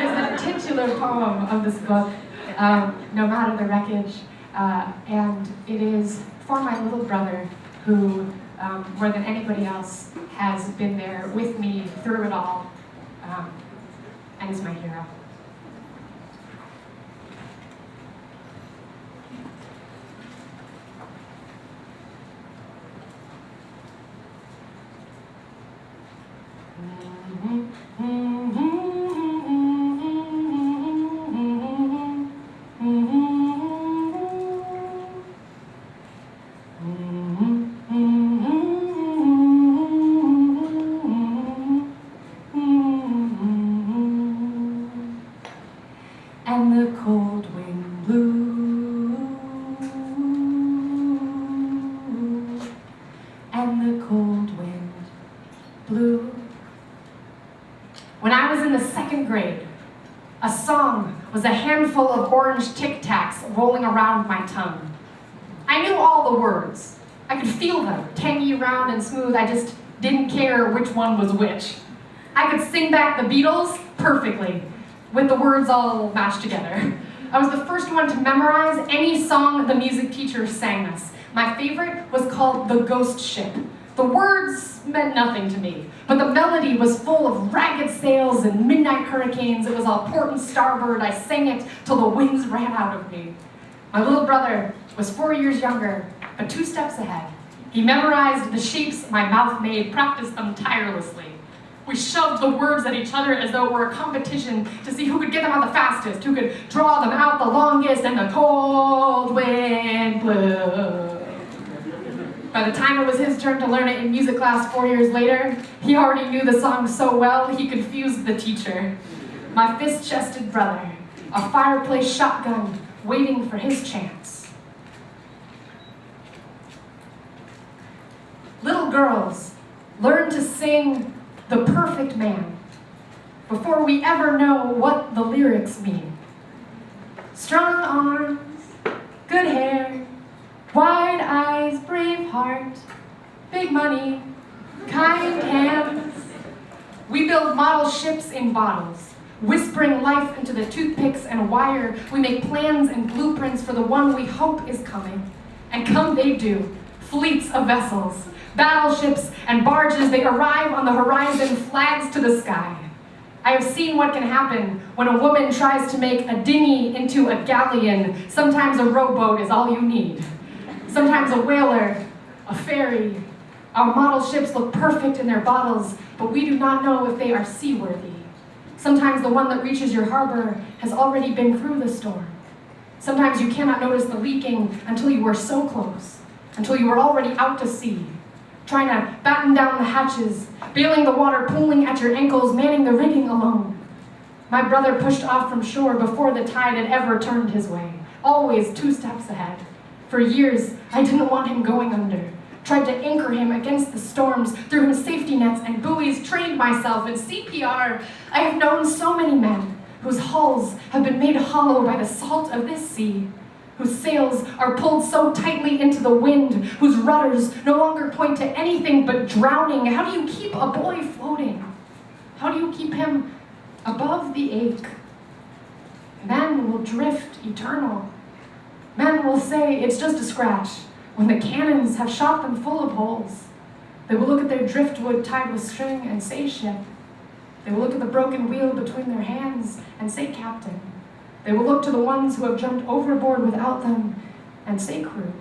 is the titular poem of this book, No Matter the Wreckage, and it is for my little brother who, more than anybody else, has been there with me through it all, and is my hero. And the cold wind blew, and the cold wind blew. When I was in the second grade, a song was a handful of orange Tic Tacs rolling around my tongue. I knew all the words. I could feel them, tangy, round, and smooth. I just didn't care which one was which. I could sing back the Beatles perfectly, with the words all mashed together. I was the first one to memorize any song the music teacher sang us. My favorite was called The Ghost Ship. The words meant nothing to me, but the melody was full of ragged sails and midnight hurricanes. It was all port and starboard. I sang it till the winds ran out of me. My little brother was 4 years younger, but 2 steps ahead. He memorized the shapes my mouth made, practiced them tirelessly. We shoved the words at each other as though it were a competition to see who could get them out the fastest, who could draw them out the longest, and the cold wind blew. By the time it was his turn to learn it in music class 4 years later, he already knew the song so well he confused the teacher. My fist-chested brother, a fireplace shotgun waiting for his chance. Little girls learn to sing The Perfect Man before we ever know what the lyrics mean. Strong arms, good hair, wide eyes, brave heart, big money, kind hands. We build model ships in bottles, whispering life into the toothpicks and wire. We make plans and blueprints for the one we hope is coming. And come they do, fleets of vessels, battleships and barges, they arrive on the horizon, flags to the sky. I have seen what can happen when a woman tries to make a dinghy into a galleon. Sometimes a rowboat is all you need. Sometimes a whaler, a ferry. Our model ships look perfect in their bottles, but we do not know if they are seaworthy. Sometimes the one that reaches your harbor has already been through the storm. Sometimes you cannot notice the leaking until you are so close, until you are already out to sea, trying to batten down the hatches, bailing the water pooling at your ankles, manning the rigging alone. My brother pushed off from shore before the tide had ever turned his way, always 2 steps ahead. For years, I didn't want him going under, tried to anchor him against the storms, threw him safety nets and buoys, trained myself in CPR. I have known so many men whose hulls have been made hollow by the salt of this sea, whose sails are pulled so tightly into the wind, whose rudders no longer point to anything but drowning. How do you keep a boy floating? How do you keep him above the ache? Men will drift eternal. Men will say it's just a scratch when the cannons have shot them full of holes. They will look at their driftwood tied with string and say ship. They will look at the broken wheel between their hands and say captain. They will look to the ones who have jumped overboard without them and say crew.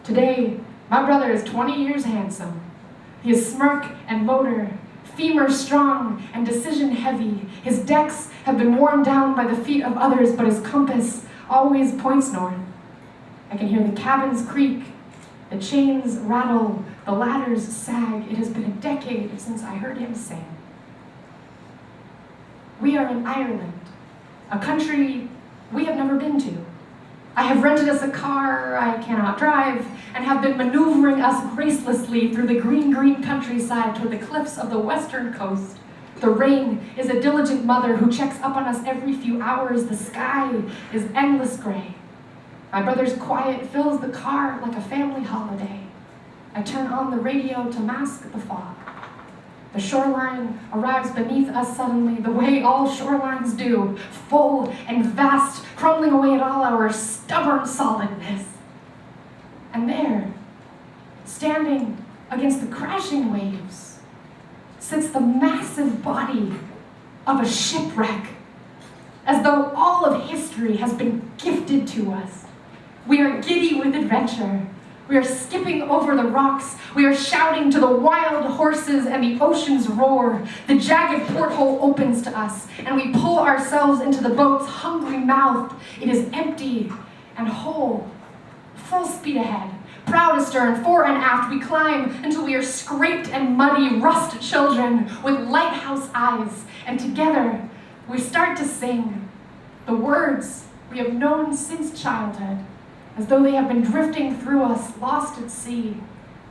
Today, my brother is 20 years handsome. He is smirk and motor, femur strong and decision heavy. His decks have been worn down by the feet of others, but his compass always points north. I can hear the cabins creak, the chains rattle, the ladders sag. It has been a decade since I heard him sing. We are in Ireland, a country we have never been to. I have rented us a car I cannot drive and have been maneuvering us gracelessly through the green, green countryside toward the cliffs of the western coast. The rain is a diligent mother who checks up on us every few hours. The sky is endless gray. My brother's quiet fills the car like a family holiday. I turn on the radio to mask the fog. The shoreline arrives beneath us suddenly, the way all shorelines do, full and vast, crumbling away at all our stubborn solidness. And there, standing against the crashing waves, sits the massive body of a shipwreck, as though all of history has been gifted to us. We are giddy with adventure. We are skipping over the rocks. We are shouting to the wild horses and the ocean's roar. The jagged porthole opens to us, and we pull ourselves into the boat's hungry mouth. It is empty and whole. Full speed ahead. Proud astern, fore and aft, we climb until we are scraped and muddy, rust children with lighthouse eyes. And together, we start to sing the words we have known since childhood, as though they have been drifting through us, lost at sea,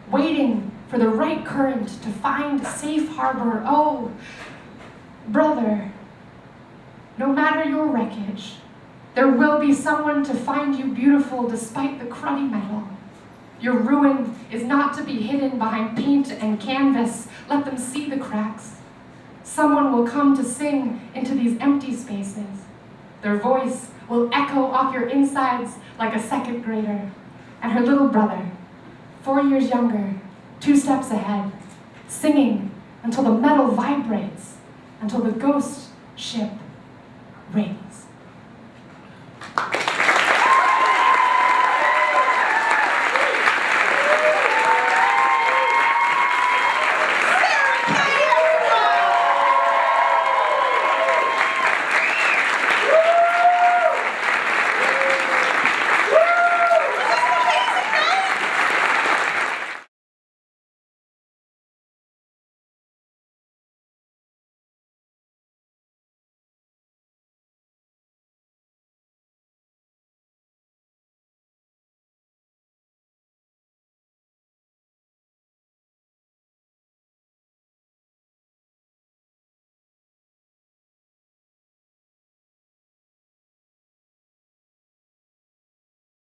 waiting for the right current to find safe harbor. Oh, brother, no matter your wreckage, there will be someone to find you beautiful despite the cruddy metal. Your ruin is not to be hidden behind paint and canvas. Let them see the cracks. Someone will come to sing into these empty spaces. Their voice will echo off your insides like a second grader. And her little brother, 4 years younger, 2 steps ahead, singing until the metal vibrates, until the ghost ship rings.